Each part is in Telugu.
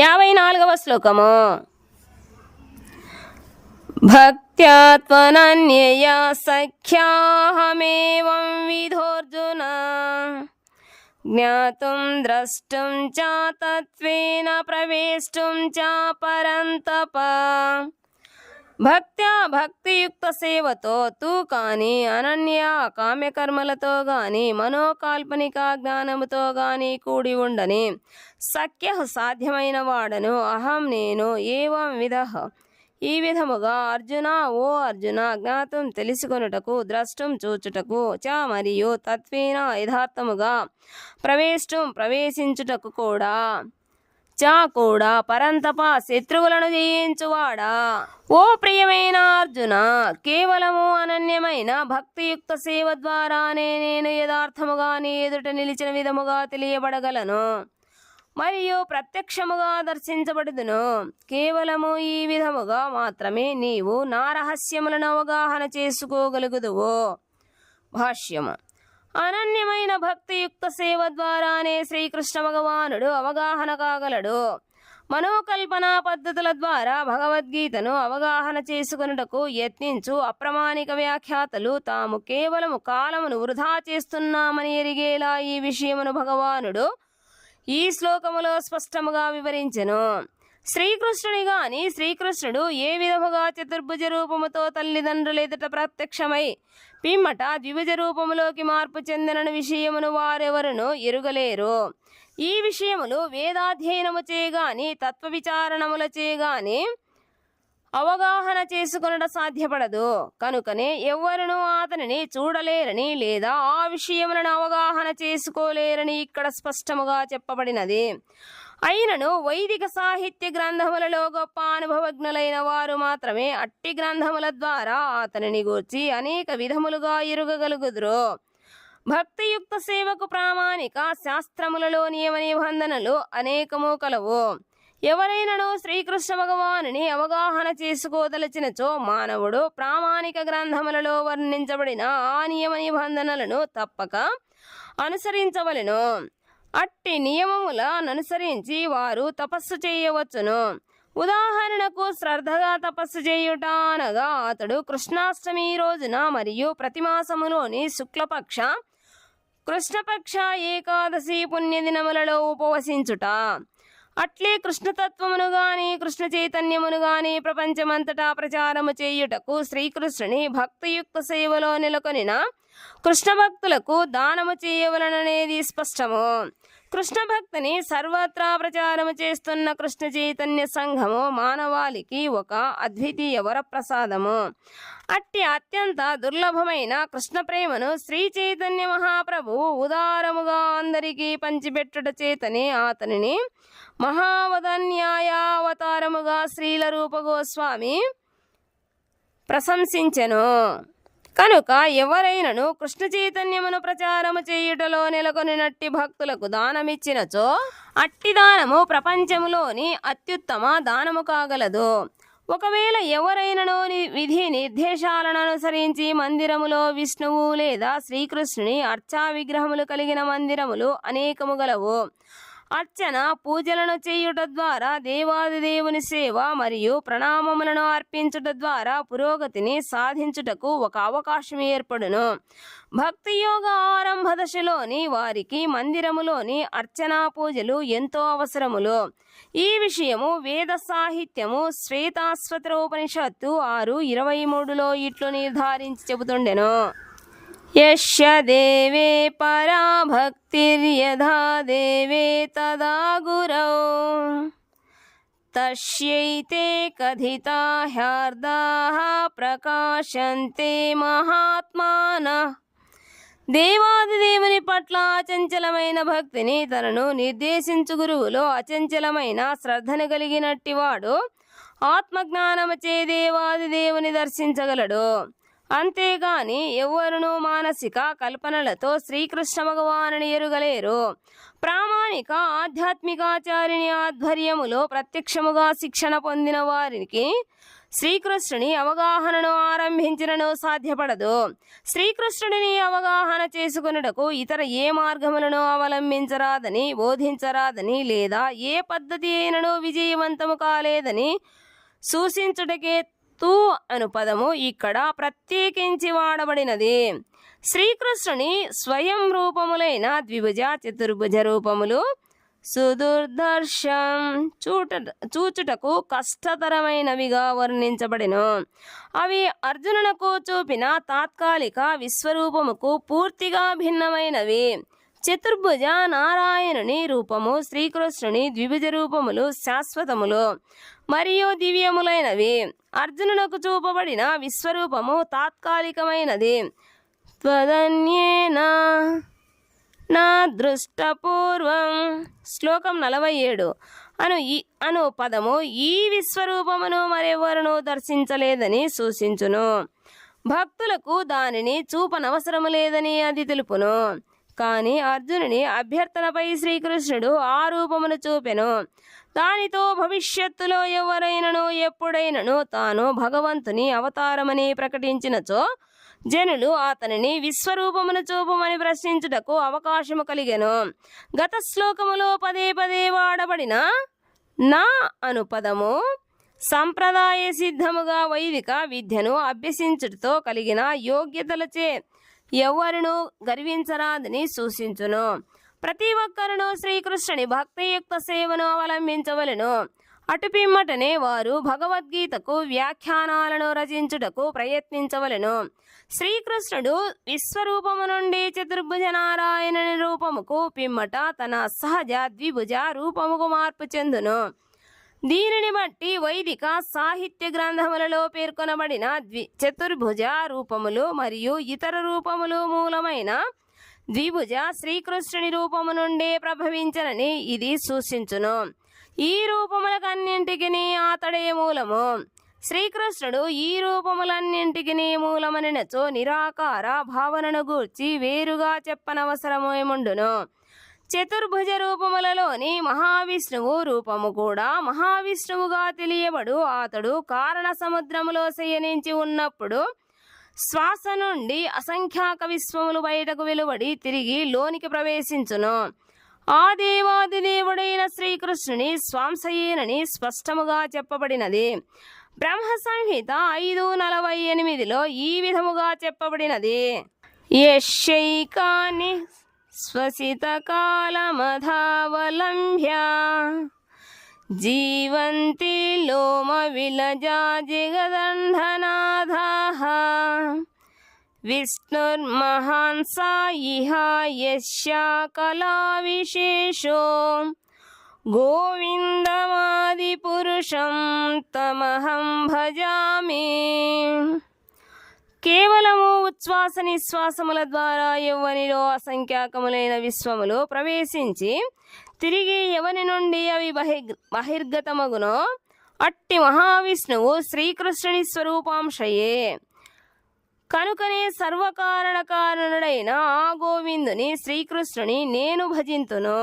54వ శ్లోకము. భక్త్యా త్వనన్యయా సఖ్యాహమేవం విధోర్జున జ్ఞాతుం ద్రష్టుం చ తత్వేన ప్రవేష్టుం చ పరంతప. భక్త్యా భక్తియుక్త సేవతో తూ కానీ అనన్య కామ్యకర్మలతో గాని మనోకాల్పనిక జ్ఞానముతో గాని కూడి ఉండని సఖ్య సాధ్యమైన వాడను అహం నేను ఏవం విధః ఈ విధముగా అర్జున ఓ అర్జున జ్ఞాతం తెలుసుకొనుటకు ద్రష్టం చూచుటకు చ మరియు తత్వేన యథార్థముగా ప్రవేశం ప్రవేశించుటకు కూడా చ కూడా పరంతప శత్రువులను జయించువాడా. ఓ ప్రియమైన అర్జున, కేవలము అనన్యమైన భక్తియుక్త సేవ ద్వారానే నేను యథార్థముగా నీ ఎదుట నిలిచిన విధముగా తెలియబడగలను మరియు ప్రత్యక్షముగా దర్శించబడుదును. కేవలము ఈ విధముగా మాత్రమే నీవు నా రహస్యములను అవగాహన చేసుకోగలుగుదువు. భాష్యము. అనన్యమైన భక్తియుక్త సేవ ద్వారానే శ్రీకృష్ణ భగవానుడు అవగాహన కాగలడు. మనోకల్పన పద్ధతుల ద్వారా భగవద్గీతను అవగాహన చేసుకొనుటకు యత్నించు అప్రమాణిక వ్యాఖ్యాతలు తాము కేవలము కాలమును వృధా చేస్తున్నామని ఎరిగేలా ఈ విషయమును భగవానుడు ఈ శ్లోకములో స్పష్టముగా వివరించెను. శ్రీకృష్ణుని గాని శ్రీకృష్ణుడు ఏ విధముగా చతుర్భుజ రూపముతో తల్లిదండ్రుల ఎదుట ప్రత్యక్షమై పిమ్మట ద్విభుజ రూపములోకి మార్పు చెందిన విషయమును వారెవరును ఎరుగలేరు. ఈ విషయములు వేదాధ్యయనము చేయగాని తత్వ విచారణముల చేయగాని అవగాహన చేసుకొనట సాధ్యపడదు. కనుకనే ఎవ్వరునూ అతనిని చూడలేరని లేదా ఆ విషయములను అవగాహన చేసుకోలేరని ఇక్కడ స్పష్టముగా చెప్పబడినది. అయినను వైదిక సాహిత్య గ్రంథములలో గొప్ప అనుభవజ్ఞులైన వారు మాత్రమే అట్టి గ్రంథముల ద్వారా అతనిని గూర్చి అనేక విధములుగా ఎరుగగలుగుదురు. భక్తియుక్త సేవకు ప్రామాణిక శాస్త్రములలో నియమ నిబంధనలు అనేకము కలవు. ఎవరైనను శ్రీకృష్ణ భగవానుని అవగాహన చేసుకోదలచినచో మానవుడు ప్రామాణిక గ్రంథములలో వర్ణించబడిన ఆ నియమ నిబంధనలను తప్పక అనుసరించవలెను. అట్టి నియమములను అనుసరించి వారు తపస్సు చేయవచ్చును. ఉదాహరణకు శ్రద్ధగా తపస్సు చేయుట అనగా అతడు కృష్ణాష్టమి రోజున మరియు ప్రతిమాసములోని కృష్ణపక్ష ఏకాదశి పుణ్యదినములలో ఉపవసించుట. అట్లే కృష్ణతత్వమును గాని కృష్ణ చైతన్యమును గాని ప్రపంచమంతటా ప్రచారము చేయుటకు శ్రీకృష్ణుని భక్తియుక్త సేవలో నెలకొనిన కృష్ణ భక్తులకు దానము చేయవలననేది స్పష్టము. కృష్ణ భక్తిని సర్వత్రా ప్రచారము చేస్తున్న కృష్ణ చైతన్య సంఘము మానవాళికి ఒక అద్వితీయ వరప్రసాదము. అట్టి అత్యంత దుర్లభమైన కృష్ణ ప్రేమను శ్రీ చైతన్య మహాప్రభువు ఉదారముగా అందరికీ పంచిపెట్టుట చేతనే అతనిని మహావదన్యాయావతారముగా శ్రీల రూప గోస్వామి ప్రశంసించెను. కనుక ఎవరైనను కృష్ణ చైతన్యమును ప్రచారము చేయుటలో నెలకొనినట్టి భక్తులకు దానమిచ్చినచో అట్టి దానము ప్రపంచములోని అత్యుత్తమ దానము కాగలదు. ఒకవేళ ఎవరైనను విధి నిర్దేశాలను అనుసరించి మందిరములో విష్ణువు లేదా శ్రీకృష్ణుని అర్చా విగ్రహములు కలిగిన మందిరములు అనేకము గలవు. అర్చన పూజలను చేయుట ద్వారా దేవాది దేవుని సేవ మరియు ప్రణామములను అర్పించుట ద్వారా పురోగతిని సాధించుటకు ఒక అవకాశం ఏర్పడును. భక్తి యోగ ఆరంభ దశలోని వారికి మందిరములోని అర్చనా పూజలు ఎంతో అవసరములు. ఈ విషయము వేద సాహిత్యము శ్వేతాశ్వతరోపనిషత్తు 6:23లో ఇట్లు నిర్ధారించి చెబుతుండెను. యస్య దేవే పరా భక్తిర్యథా దేవే తదా గురౌ తస్యైతే కథితా హ్యార్దాః ప్రకాశంతే మహాత్మానః. దేవాది దేవుని పట్ల అచంచలమైన భక్తిని తనను నిర్దేశించు గురువులో అచంచలమైన శ్రద్ధను కలిగినట్టివాడు ఆత్మజ్ఞానముచే దేవాది దేవుని దర్శించగలడు. అంతేగాని ఎవ్వరునూ మానసిక కల్పనలతో శ్రీకృష్ణ భగవానుని ఎరుగలేరు. ప్రామాణిక ఆధ్యాత్మికాచార్యుని ఆధ్వర్యములో ప్రత్యక్షముగా శిక్షణ పొందిన వారికి శ్రీకృష్ణుని అవగాహనను ఆరంభించినను సాధ్యపడదు. శ్రీకృష్ణుడిని అవగాహన చేసుకున్నటకు ఇతర ఏ మార్గములను అవలంబించరాదని, బోధించరాదని, లేదా ఏ పద్ధతి అయినను విజయవంతము కాలేదని సూచించుటకే తూ అను పదము ఇక్కడ ప్రత్యేకించి వాడబడినది. శ్రీకృష్ణుని స్వయం రూపములైన ద్విభుజ, చతుర్భుజ రూపములు సుదుర్దర్శం చూచుటకు కష్టతరమైనవిగా వర్ణించబడెను. అవి అర్జునునకు చూపిన తాత్కాలిక విశ్వరూపముకు పూర్తిగా భిన్నమైనవి. చతుర్భుజ నారాయణుని రూపము, శ్రీకృష్ణుని ద్విభుజ రూపములు శాశ్వతములు మరియు దివ్యములైనవి. అర్జునునకు చూపబడిన విశ్వరూపము తాత్కాలికమైనది. త్వదన్యేన నా దృష్టపూర్వం శ్లోకం 47 అను పదము ఈ విశ్వరూపమును మరెవరునూ దర్శించలేదని సూచించును. భక్తులకు దానిని చూపనవసరము లేదని అది తెలుపును. కానీ అర్జునుని అభ్యర్థనపై శ్రీకృష్ణుడు ఆ రూపమును చూపెను. దానితో భవిష్యత్తులో ఎవరైనను ఎప్పుడైనను తాను భగవంతుని అవతారమని ప్రకటించినచో జనులు అతనిని విశ్వరూపమును చూపమని ప్రశ్నించుటకు అవకాశము కలిగెను. గత శ్లోకములో పదే పదే వాడబడిన నా అను పదము సంప్రదాయ సిద్ధముగా వైదిక విద్యను అభ్యసించుటతో కలిగిన యోగ్యతలచే ఎవరును గర్వించరాదని సూచించును. ప్రతి ఒక్కరును శ్రీకృష్ణుని భక్తియుక్త సేవను అవలంబించవలెను. అటుపిమ్మటనే వారు భగవద్గీతకు వ్యాఖ్యానాలను రచించుటకు ప్రయత్నించవలెను. శ్రీకృష్ణుడు విశ్వరూపము నుండి చతుర్భుజ నారాయణుని రూపముకు పిమ్మట తన సహజ ద్విభుజ రూపముకు మార్పు చెందును. దీనిని బట్టి వైదిక సాహిత్య గ్రంథములలో పేర్కొనబడిన చతుర్భుజ రూపములు మరియు ఇతర రూపములు మూలమైన ద్విభుజ శ్రీకృష్ణుని రూపము నుండే ప్రభవించనని ఇది సూచించును. ఈ రూపములకన్నింటికి అతడే మూలము. శ్రీకృష్ణుడు ఈ రూపములన్నింటికి మూలమనినచో నిరాకార భావనను గూర్చి వేరుగా చెప్పనవసరమేముండును. చతుర్భుజ రూపములలోని మహావిష్ణువు రూపము కూడా మహావిష్ణువుగా తెలియబడు. అతడు కారణ సముద్రములో శయనించి ఉన్నప్పుడు శ్వాస నుండి అసంఖ్యాక విశ్వములు బయటకు వెలువడి తిరిగి లోనికి ప్రవేశించును. ఆ దేవాదిదేవుడైన శ్రీకృష్ణుని స్వాంశయేనని స్పష్టముగా చెప్పబడినది. బ్రహ్మ సంహిత 5:48 ఈ విధముగా చెప్పబడినది. యశైకాని స్వసిత కాలమధావలంభ్య జీవంతి లోమ విలజా జగదంధనాథః విష్ణుర్మహాన్ సాయిహ యస్యా కళా విశేషో గోవిందమాది పురుషం తమహం భజామి. కేవలము ఉచ్ఛ్వాస నిశ్వాసముల ద్వారా ఎవనిలో అసంఖ్యాకములైన విశ్వములు ప్రవేశించి తిరిగి ఎవని నుండి అవి బహిర్గతమగునో అట్టి మహావిష్ణువు శ్రీకృష్ణుని స్వరూపాంశయే. కనుకనే సర్వకారణ కారణుడైన ఆ గోవిందుని శ్రీకృష్ణుని నేను భజింతును.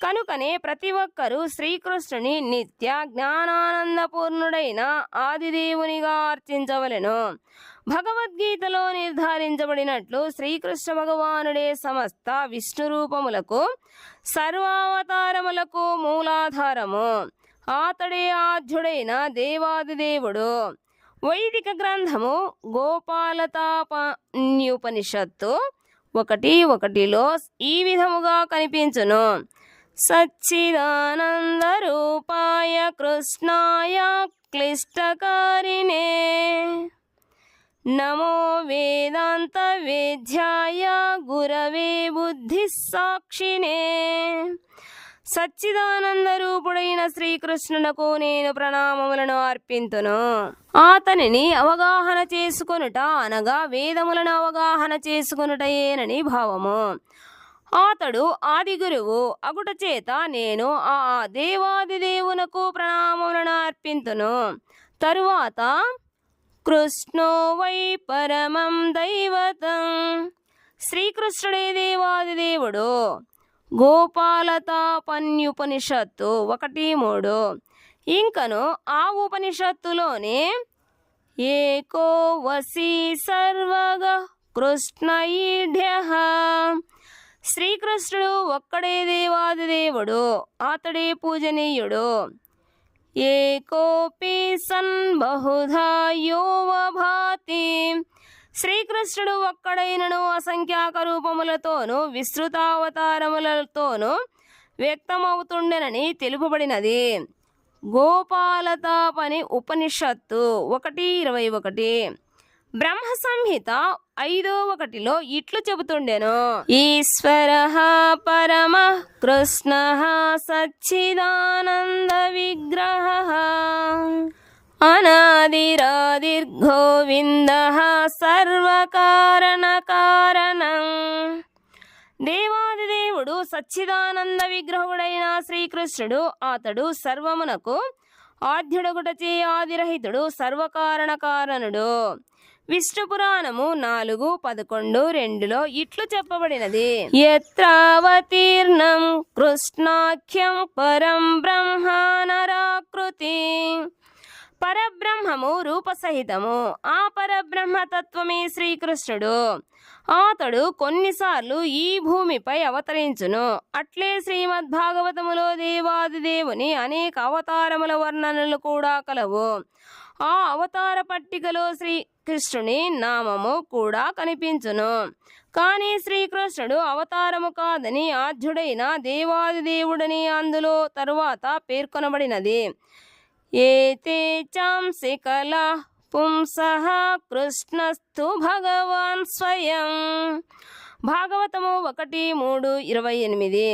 కనుకనే ప్రతి ఒక్కరూ శ్రీకృష్ణుని నిత్య జ్ఞానానందపూర్ణుడైన ఆదిదేవునిగా అర్చించవలెను. భగవద్గీతలో నిర్ధారించబడినట్లు శ్రీకృష్ణ భగవానుడే సమస్త విష్ణు రూపములకు సర్వావతారములకు మూలాధారము. అతడే ఆద్యుడైన దేవాదిదేవుడు. వైదిక గ్రంథము గోపాలతాపన్యుపనిషత్తు 1:1 ఈ విధముగా కనిపించును. సచ్చిదానంద రూపాయ కృష్ణాయ క్లిష్టకారిణే నమో వేదాంత వేద్యాయ గురవే బుద్ధి సాక్షినే. సచ్చిదానంద రూపుడైన శ్రీకృష్ణునకు నేను ప్రణామములను అర్పింతును. అతనిని అవగాహన చేసుకొనుట అనగా వేదములను అవగాహన చేసుకొనుటయేనని భావము. అతడు ఆది గురువు అగుట చేత నేను ఆ దేవాదిదేవునకు ప్రణామములను అర్పింతును. తరువాత కృష్ణో వై పరమం దైవతం. శ్రీకృష్ణుడే దేవాదిదేవుడు. గోపాలతాపన్యుపనిషత్తు 1:3. ఇంకను ఆ ఉపనిషత్తులోనే ఏకో వసి సర్వగ కృష్ణ ఈఢ్యః. శ్రీకృష్ణుడు ఒక్కడే దేవాదిదేవుడు, అతడే పూజనీయుడు. ఏకోపి సన్ బహుధా యోవభాతి. శ్రీకృష్ణుడు ఒక్కడైనను అసంఖ్యాక రూపములతోనూ విస్తృతావతారములతోనూ వ్యక్తమవుతుండెనని తెలుపబడినది. గోపాలతాపని ఉపనిషత్తు 1:21. బ్రహ్మ సంహిత 5:1 ఇట్లు చెబుతుండెను. ఈశ్వరః పరమః కృష్ణః సచ్చిదానంద విగ్రహః అనాదిరాదిర్గోవిందః సర్వకారణ కారణం. దేవాదిదేవుడు సచ్చిదానంద విగ్రహుడైన శ్రీకృష్ణుడు, అతడు సర్వమునకు ఆద్యుడగుటచే ఆదిరహితుడు, సర్వకారణ కారణుడు. విష్ణు పురాణము 4:11-2 ఇట్లు చెప్పబడినది. యత్రావతీర్ణం కృష్ణాఖ్యం పరం బ్రహ్మ నరాకృతి. పరబ్రహ్మము రూపసహితము. ఆ పరబ్రహ్మ తత్వమే శ్రీకృష్ణుడు. అతడు కొన్నిసార్లు ఈ భూమిపై అవతరించును. అట్లే శ్రీమద్భాగవతములో దేవాదిదేవుని అనేక అవతారముల వర్ణనలు కూడా కలవు. ఆ అవతార పట్టికలో శ్రీకృష్ణుని నామము కూడా కనిపించును. కానీ శ్రీకృష్ణుడు అవతారము కాదని ఆద్యుడైన దేవాదిదేవుడని అందులో తరువాత పేర్కొనబడినది. ఏతే చాంసి కళా పుంసః కృష్ణస్తు భగవాన్ స్వయం. భాగవతము 1:3-28.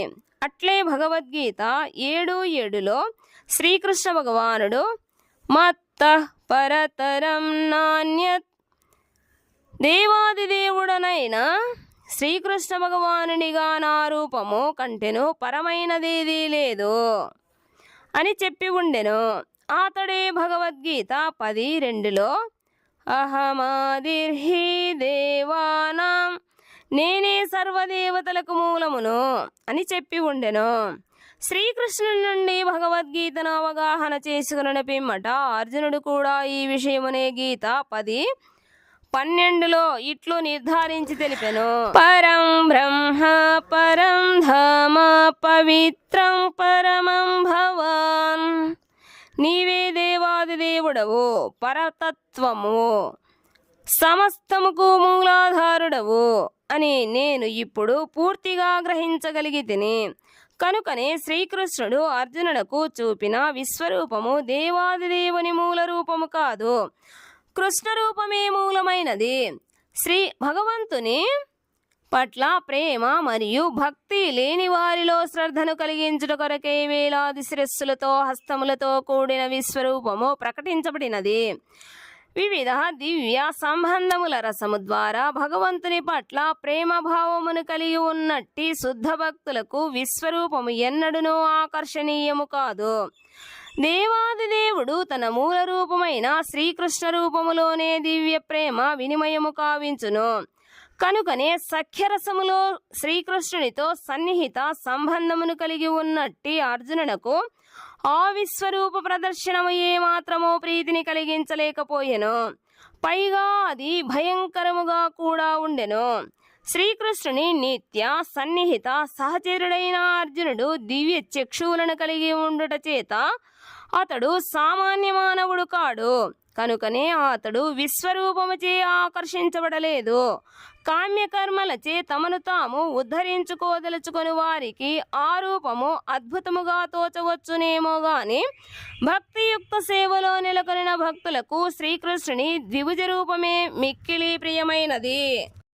అట్లే భగవద్గీత 7:7 శ్రీకృష్ణ భగవానుడు మత్తః పరతరం నాన్యత్. దేవాదిదేవుడనైన శ్రీకృష్ణ భగవానునిగా నా రూపము కంటెను పరమైనదేదీ లేదు అని చెప్పి ఉండెను. అతడే భగవద్గీత 10:2 అహమాదిర్హి దేవానాం, నేనే సర్వదేవతలకు మూలమును అని చెప్పి ఉండెను. శ్రీకృష్ణుని నుండి భగవద్గీతను అవగాహన చేసుకున్న పిమ్మట అర్జునుడు కూడా ఈ విషయమునే గీత 10:12 ఇట్లు నిర్ధారించి తెలిపెను. పరం బ్రహ్మ పరం ధామ పవిత్రం పరమం భవాన్. నీవే దేవాదిదేవుడవు, పరతత్వము, సమస్తముకు మూలాధారుడవు అని నేను ఇప్పుడు పూర్తిగా గ్రహించగలిగితిని. కనుకనే శ్రీకృష్ణుడు అర్జునునకు చూపిన విశ్వరూపము దేవాదిదేవుని మూల రూపము కాదు, కృష్ణ రూపమే మూలమైనది. శ్రీ భగవంతుని పట్ల ప్రేమ మరియు భక్తి లేని వారిలో శ్రద్ధను కలిగించుట కొరకే వేలాది శిరస్సులతో హస్తములతో కూడిన విశ్వరూపము ప్రకటించబడినది. వివిధ దివ్య సంబంధముల రసము ద్వారా భగవంతుని పట్ల ప్రేమ భావమును కలిగి ఉన్నట్టి శుద్ధ భక్తులకు విశ్వరూపము ఎన్నడూనూ ఆకర్షణీయము కాదు. దేవాదిదేవుడు తన మూల రూపమైన శ్రీకృష్ణ రూపములోనే దివ్య ప్రేమ వినిమయము కావించును. కనుకనే సఖ్యరసములో శ్రీకృష్ణునితో సన్నిహిత సంబంధమును కలిగి ఉన్నట్టి అర్జునునకు ఆ విశ్వరూప ప్రదర్శనము ఏమాత్రమో ప్రీతిని కలిగించలేకపోయెను. పైగా అది భయంకరముగా కూడా ఉండెను. శ్రీకృష్ణుని నిత్య సన్నిహిత సహచరుడైన అర్జునుడు దివ్య చక్షువులను కలిగి ఉండుట చేత అతడు సామాన్య మానవుడు కాడు. కనుకనే అతడు విశ్వరూపముచే ఆకర్షించబడలేదు. కామ్యకర్మలచే తమను తాము ఉద్ధరించుకోదలుచుకొని వారికి ఆ రూపము అద్భుతముగా తోచవచ్చునేమో గాని భక్తియుక్త సేవలో నెలకొనిన భక్తులకు శ్రీకృష్ణుని ద్విభుజ రూపమే మిక్కిలి ప్రియమైనది.